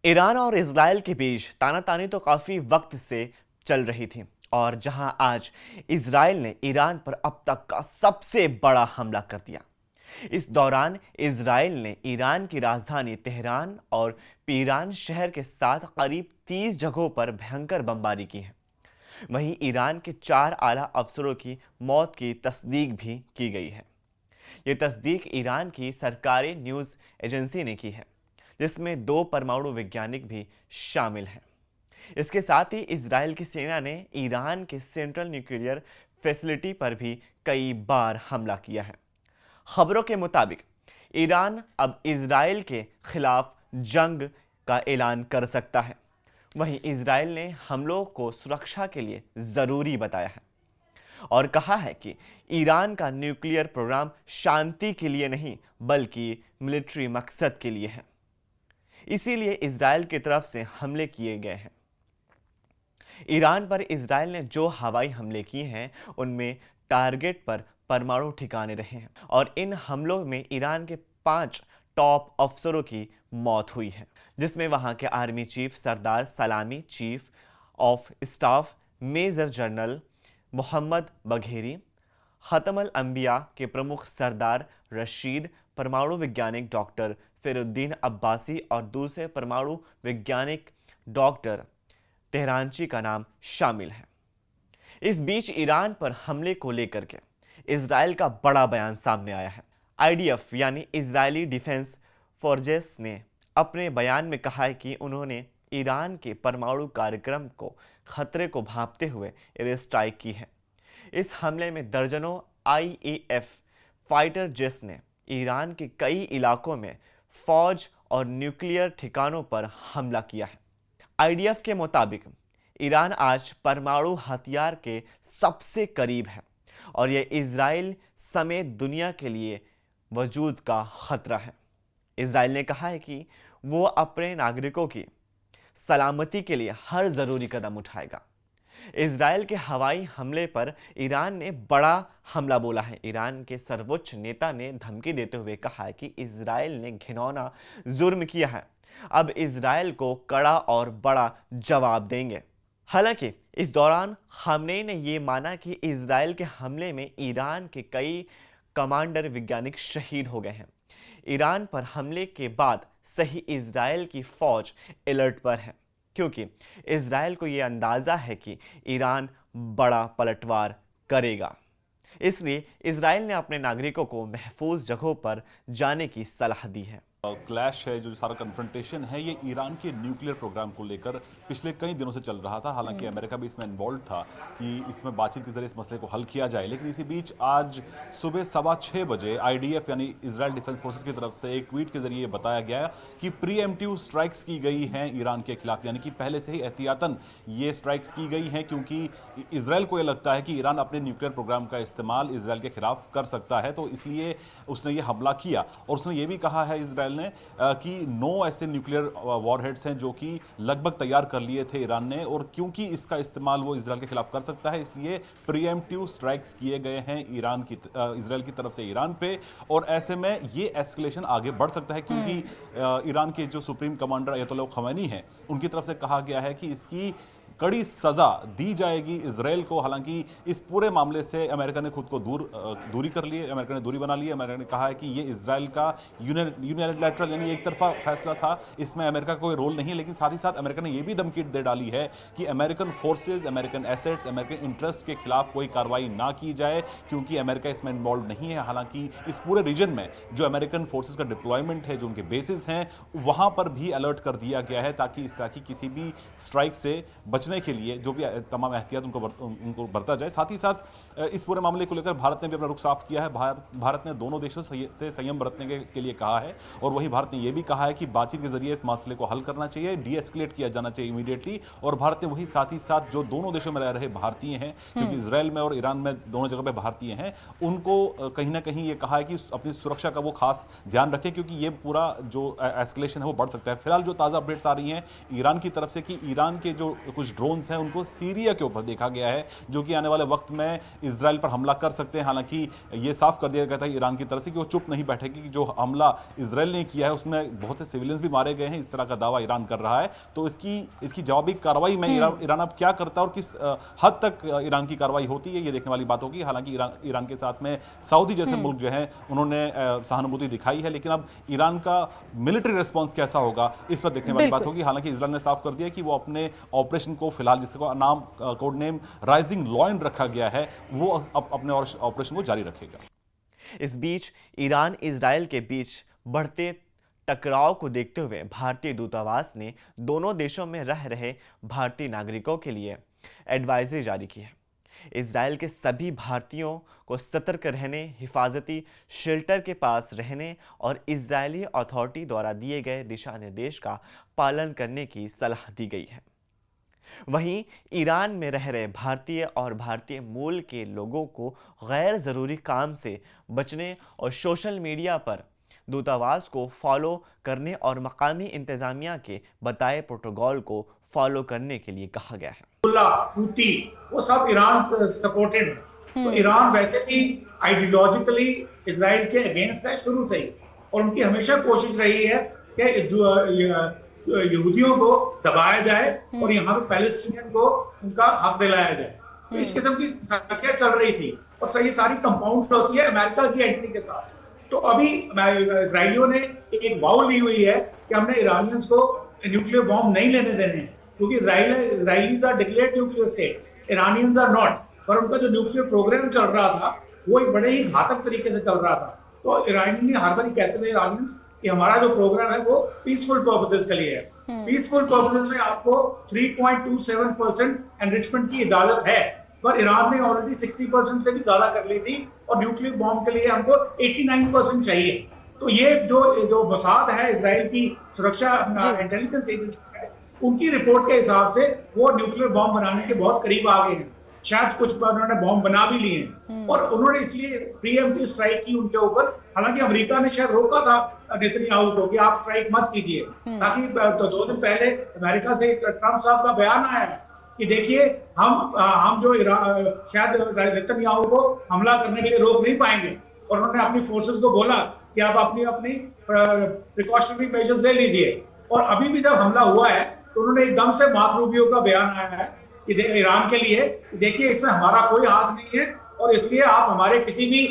Iran और Israel के बीच तानातानी तो काफी वक्त से चल रही थी और जहां आज इजराइल ने ईरान पर अब तक का सबसे बड़ा हमला कर दिया। इस दौरान इजराइल ने ईरान की राजधानी तेहरान और पीरान शहर के साथ करीब 30 जगहों पर भयंकर बमबारी की है। वहीं ईरान के 4 आला अफसरों की मौत की तस्दीक भी की गई है। ये तस्दीक ईरान की सरकारी न्यूज़ एजेंसी ने की है, जिसमें 2 परमाणु वैज्ञानिक भी शामिल हैं। इसके साथ ही इजराइल की सेना ने ईरान के सेंट्रल न्यूक्लियर फैसिलिटी पर भी कई बार हमला किया है। खबरों के मुताबिक ईरान अब इजराइल के खिलाफ जंग का ऐलान कर सकता है। वहीं इजराइल ने हमलों को सुरक्षा के लिए ज़रूरी बताया है और कहा है कि ईरान का न्यूक्लियर प्रोग्राम शांति के लिए नहीं बल्कि मिलिट्री मकसद के लिए है। इसीलिए इजराइल की तरफ से हमले किए गए हैं। ईरान पर इजराइल ने जो हवाई हमले किए हैं उनमें टारगेट पर परमाणु ठिकाने रहे हैं और इन हमलों में ईरान के 5 टॉप अफसरों की मौत हुई है, जिसमें वहां के आर्मी चीफ सरदार Salami, chief of staff major general Mohammad Bagheri, Khatam al अंबिया के प्रमुख सरदार रशीद, परमाणु वैज्ञानिक डॉक्टर फरुद्दीन अब्बासी और दूसरे परमाणु वैज्ञानिक डॉक्टर तेहरानची का नाम शामिल है। इस बीच ईरान पर हमले को लेकर के इजराइल का बड़ा बयान सामने आया है। आईडीएफ यानी इजरायली डिफेंस फोर्सेस ने अपने बयान में कहा है कि उन्होंने ईरान के परमाणु कार्यक्रम को खतरे को भांपते हुए एयर स्ट्राइक की है। इस हमले में दर्जनों आईएएफ फाइटर जेट्स ने ईरान के कई इलाकों में फौज और न्यूक्लियर ठिकानों पर हमला किया है। आईडीएफ के मुताबिक ईरान आज परमाणु हथियार के सबसे करीब है और यह इजराइल समेत दुनिया के लिए वजूद का खतरा है। इजराइल ने कहा है कि वो अपने नागरिकों की सलामती के लिए हर जरूरी कदम उठाएगा। इजराइल के हवाई हमले पर ईरान ने बड़ा हमला बोला है। ईरान के सर्वोच्च नेता ने धमकी देते हुए कहा है कि इजराइल ने घिनौना जुर्म किया है, अब इजराइल को कड़ा और बड़ा जवाब देंगे। हालांकि इस दौरान खामनेई ने यह माना कि इजराइल के हमले में ईरान के कई कमांडर वैज्ञानिक शहीद हो गए हैं। ईरान पर हमले के बाद सही इजराइल की फौज अलर्ट पर है, क्योंकि इजराइल को यह अंदाजा है कि ईरान बड़ा पलटवार करेगा। इसलिए इजराइल ने अपने नागरिकों को महफूज जगहों पर जाने की सलाह दी है। क्लैश है, जो सारा कन्फ्रंटेशन है, ये ईरान के न्यूक्लियर प्रोग्राम को लेकर पिछले कई दिनों से चल रहा था। हालांकि अमेरिका भी इसमें इन्वॉल्व था कि इसमें बातचीत के जरिए इस मसले को हल किया जाए, लेकिन इसी बीच आज सुबह 6:15 बजे आईडीएफ यानी इजराइल डिफेंस फोर्सेस की तरफ से एक ट्वीट के जरिए बताया गया कि प्रीएम्प्टिव स्ट्राइक्स की गई हैं ईरान के खिलाफ, यानी कि पहले से ही एहतियातन ये स्ट्राइक्स की गई हैं, क्योंकि इसराइल को यह लगता है कि ईरान अपने न्यूक्लियर प्रोग्राम का इस्तेमाल इसराइल के खिलाफ कर सकता है, तो इसलिए उसने ये हमला किया। और उसने ये भी कहा है इसराइल ने कि 9 ऐसे न्यूक्लियर वॉरहेड्स हैं जो कि लगभग तैयार कर लिए थे ईरान ने, और क्योंकि इसका इस्तेमाल वो इसराइल के खिलाफ कर सकता है, इसलिए प्रीएम्प्टिव स्ट्राइक्स किए गए हैं इसराइल की तरफ से ईरान पे। और ऐसे में ये एस्केलेशन आगे बढ़ सकता है, क्योंकि ईरान के जो सुप्रीम कमांडर अयतुल्लाह खमैनी हैं, उनकी तरफ से कहा गया है कि इसकी कड़ी सजा दी जाएगी इसराइल को। हालांकि इस पूरे मामले से अमेरिका ने खुद को दूरी कर ली है, अमेरिका ने दूरी बना ली है। अमेरिका ने कहा है कि ये इसराइल का यूनिलैटरल यानी एक तरफा फैसला था, इसमें अमेरिका का कोई रोल नहीं है। लेकिन साथ ही साथ अमेरिका ने यह भी धमकी दे डाली है कि American forces, American assets, American interest के खिलाफ कोई कार्रवाई ना की जाए, क्योंकि अमेरिका इसमें इन्वॉल्व नहीं है। हालांकि इस पूरे रीजन में जो अमेरिकन फोर्सेज का डिप्लॉयमेंट है, जो उनके बेसिस हैं, वहां पर भी अलर्ट कर दिया गया है, ताकि इस तरह की किसी भी स्ट्राइक से बचने के लिए जो भी तमाम एहतियात उनको बरता जाए। साथ ही साथ इस पूरे मामले को लेकर भारत ने भी अपना रुख साफ किया है। भारत ने दोनों देशों से संयम बरतने के लिए कहा है, और वही भारत ने यह भी कहा है कि बातचीत के जरिए इस मसले को हल करना चाहिए, डीएस्केलेट किया जाना चाहिए इमीडिएटली। और भारत ने वही साथ ही साथ जो दोनों देशों में रह रहे भारतीय हैं, क्योंकि इसराइल में और ईरान में दोनों जगह पे भारतीय हैं, उनको कहीं ना कहीं ये कहा है कि अपनी सुरक्षा का वो खास ध्यान रखें, क्योंकि ये पूरा जो एस्केलेशन है वो बढ़ सकता है। फिलहाल जो ताज़ा अपडेट्स आ रही हैं ईरान की तरफ से कि ईरान के जो कुछ ड्रोन्स हैं उनको सीरिया के ऊपर देखा गया है, जो कि आने वाले वक्त में इसराइल पर हमला कर सकते हैं। हालांकि ये साफ कर दिया गया था ईरान की तरफ से कि वो चुप नहीं बैठेगी, कि जो हमला इसराइल ने किया है उसमें बहुत से सिविलियंस भी मारे गए हैं, इस तरह का दावा ईरान कर रहा है। तो इसकी जवाबी कार्रवाई में ईरान अब क्या करता है और किस हद तक ईरान की कार्रवाई होती है, ये देखने वाली बात होगी। हालांकि ईरान के साथ में सऊदी जैसे मुल्क जो है उन्होंने सहानुभूति दिखाई है, लेकिन अब ईरान का मिलिट्री रिस्पॉन्स कैसा होगा इस पर देखने वाली बात होगी। हालांकि इसराइल ने साफ कर दिया कि वो अपने ऑपरेशन को फिलहाल, जिसको नाम कोड नेम राइजिंग लॉयन रखा गया है, वो अपने ऑपरेशन को जारी रखेगा। इस बीच ईरान इजराइल के बीच बढ़ते टकराव को देखते हुए भारतीय दूतावास ने दोनों देशों में रह रहे भारतीय नागरिकों के लिए एडवाइजरी जारी की है। इजराइल के सभी भारतीयों को सतर्क रहने, हिफाजती शेल्टर के पास रहने और इजरायली अथॉरिटी द्वारा दिए गए दिशा निर्देश का पालन करने की सलाह दी गई है। वहीं ईरान में रह रहे भारतीय और भारतीय मूल के लोगों को गैर ज़रूरी काम से बचने और सोशल मीडिया पर दूतावास को फॉलो करने और मकामी इंतजामिया के बताए प्रोटोकॉल को फॉलो करने के लिए कहा गया है। हूती वो सब ईरान सपोर्टेड है, तो ईरान वैसे भी आइडियोलॉजिकली इजराइल के अगेंस्ट है शुरू से ही, और उनकी हमेशा कोशिश रही है कि यहूदियों को दबाया जाए और यहाँ पे पैलेस्टीनियन को उनका हक दिलाया जाए। तो इस किस्म की संख्या चल रही थी और ये सारी कंपाउंड होती है अमेरिका की एंट्री के साथ। तो अभी इजराइलियों ने एक वाव ली हुई है कि हमने ईरानियंस को न्यूक्लियर बॉम्ब नहीं लेने देने, क्योंकि Israelis are declared nuclear state, Iranians are not. पर उनका जो न्यूक्लियर प्रोग्राम चल रहा था वो एक बड़े ही घातक तरीके से चल रहा था। तो ईरानी हर बार कहते थे ईरानियंस कि हमारा जो प्रोग्राम है वो पीसफुल पर्पसेस के लिए है। पीसफुल पर्पसेस में आपको 3.27% एनरिचमेंट की इजाजत है, पर ईरान ने ऑलरेडी 60% से भी ज्यादा कर ली थी और न्यूक्लियर बॉम्ब के लिए हमको 89% चाहिए। तो ये जो मोसाद है इजराइल की सुरक्षा इंटेलिजेंस एजेंसी है, उनकी रिपोर्ट के हिसाब से वो न्यूक्लियर बॉम्ब बनाने के बहुत करीब आ गए हैं। शायद कुछ उन्होंने बॉम्ब बना भी लिए हैं और उन्होंने इसलिए प्रीएम्प्टिव स्ट्राइक की उनके ऊपर। हालांकि अमेरिका ने शायद रोका था नेतन्याहू को कि आप स्ट्राइक मत कीजिए, ताकि तो 2 दिन पहले अमेरिका से ट्रंप साहब का बयान आया है कि देखिए हम जो शायद नेतन्याहू को हमला करने के लिए रोक नहीं पाएंगे, और उन्होंने अपनी फोर्सेस को बोला कि आप अपनी प्रिकॉशनरी मेजर्स ले लीजिए। और अभी भी जब हमला हुआ है तो उन्होंने एकदम से मार्को रूबियो का बयान आया है कि ईरान के लिए, देखिए इसमें हमारा कोई हाथ नहीं है और इसलिए आप हमारे किसी भी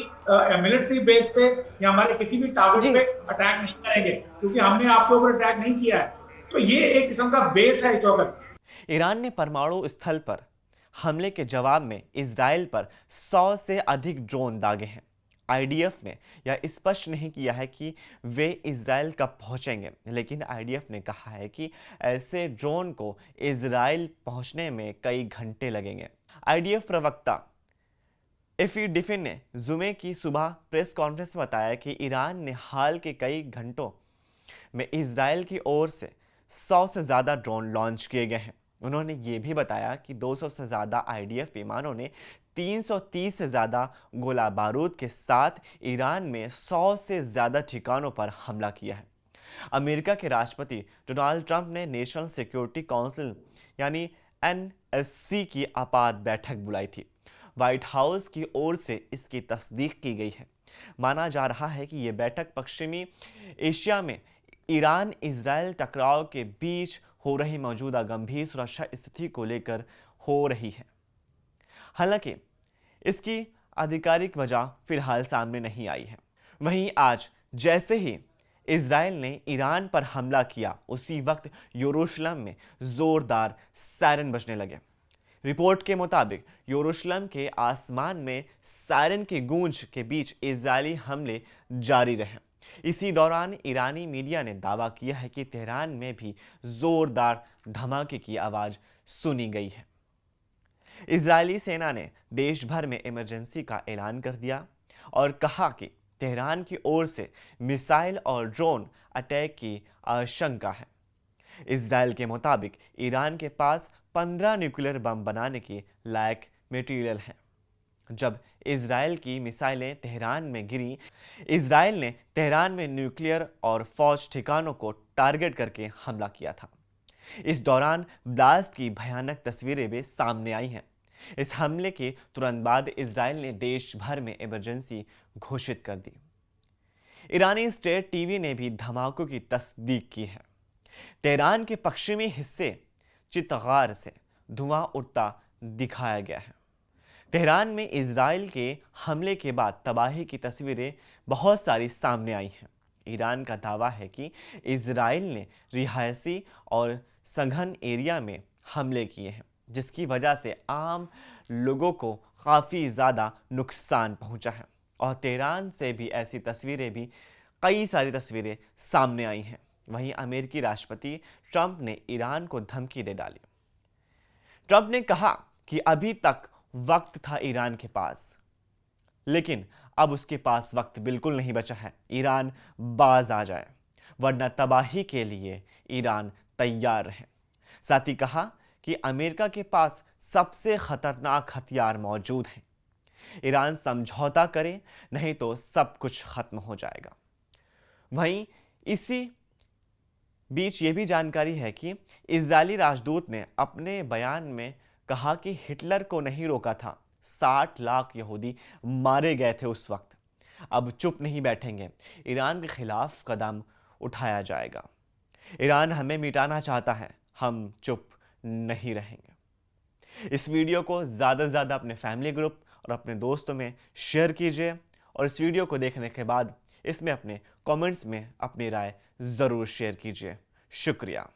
मिलिट्री बेस पे या हमारे किसी भी टारगेट पे अटैक नहीं करेंगे, क्योंकि हमने आपके ऊपर अटैक नहीं किया है। तो ये एक किस्म का बेस है चौकट। ईरान ने परमाणु स्थल पर हमले के जवाब में इजराइल पर 100 से अधिक ड्रोन दागे हैं। आईडीएफ ने यह स्पष्ट नहीं किया है कि वे इजराइल कब पहुंचेंगे, लेकिन आईडीएफ ने कहा है कि ऐसे ड्रोन को इजराइल पहुंचने में कई घंटे लगेंगे। आईडीएफ प्रवक्ता एफी डिफिन ने जुमे की सुबह प्रेस कॉन्फ्रेंस में बताया कि ईरान ने हाल के कई घंटों में इजराइल की ओर से 100 से ज़्यादा ड्रोन लॉन्च किए गए हैं। उन्होंने ये भी बताया कि 200 से ज़्यादा आईडीएफ विमानों ने 330 से ज़्यादा गोला बारूद के साथ ईरान में 100 से ज़्यादा ठिकानों पर हमला किया है। अमेरिका के राष्ट्रपति डोनाल्ड ट्रंप ने नेशनल सिक्योरिटी काउंसिल यानी एनएससी की आपात बैठक बुलाई थी। व्हाइट हाउस की ओर से इसकी तस्दीक की गई है। माना जा रहा है कि यह बैठक पश्चिमी एशिया में ईरान इजराइल टकराव के बीच हो रही मौजूदा गंभीर सुरक्षा स्थिति को लेकर हो रही है। हालांकि इसकी आधिकारिक वजह फिलहाल सामने नहीं आई है। वहीं आज जैसे ही इजराइल ने ईरान पर हमला किया, उसी वक्त यरूशलेम में जोरदार सायरन बजने लगे। रिपोर्ट के मुताबिक यरूशलेम के आसमान में सायरन की गूंज के बीच इजरायली हमले जारी रहे। इसी दौरान ईरानी मीडिया ने दावा किया है कि तेहरान में भी जोरदार धमाके की आवाज सुनी गई है। इजरायली सेना ने देश भर में इमरजेंसी का ऐलान कर दिया और कहा कि तेहरान की ओर से मिसाइल और ड्रोन अटैक की आशंका है। इजराइल के मुताबिक ईरान के पास 15 न्यूक्लियर बम बनाने के लायक मटेरियल है। जब इजराइल की मिसाइलें तेहरान में गिरी, इजराइल ने तेहरान में न्यूक्लियर और फौज ठिकानों को टारगेट करके हमला किया था। इस दौरान ब्लास्ट की भयानक तस्वीरें भी सामने आई हैं। इस हमले के तुरंत बाद इजराइल ने देश भर में इमरजेंसी घोषित कर दी। ईरानी स्टेट टीवी ने भी धमाकों की तस्दीक की है। तेहरान के पश्चिमी हिस्से चित्तगार से धुआं उठता दिखाया गया है। तेहरान में इजराइल के हमले के बाद तबाही की तस्वीरें बहुत सारी सामने आई हैं। ईरान का दावा है कि इजराइल ने रिहायशी और सघन एरिया में हमले किए हैं, जिसकी वजह से आम लोगों को काफ़ी ज़्यादा नुकसान पहुंचा है। और तेहरान से भी ऐसी तस्वीरें भी कई सारी तस्वीरें सामने आई हैं। वहीं अमेरिकी राष्ट्रपति ट्रंप ने ईरान को धमकी दे डाली। ट्रंप ने कहा कि अभी तक वक्त था ईरान के पास, लेकिन अब उसके पास वक्त बिल्कुल नहीं बचा है। ईरान बाज आ जाए, वरना तबाही के लिए ईरान तैयार रहे। साथ ही कहा कि अमेरिका के पास सबसे खतरनाक हथियार मौजूद हैं। ईरान समझौता करे, नहीं तो सब कुछ खत्म हो जाएगा। वहीं इसी बीच ये भी जानकारी है कि इजरायली राजदूत ने अपने बयान में कहा कि हिटलर को नहीं रोका था। 60 लाख यहूदी मारे गए थे उस वक्त। अब चुप नहीं बैठेंगे, ईरान के खिलाफ कदम उठाया जाएगा। ईरान हमें मिटाना चाहता है, हम चुप नहीं रहेंगे। इस वीडियो को ज़्यादा से ज़्यादा अपने फैमिली ग्रुप और अपने दोस्तों में शेयर कीजिए और इस वीडियो को देखने के बाद इसमें अपने कमेंट्स में अपनी राय ज़रूर शेयर कीजिए। शुक्रिया।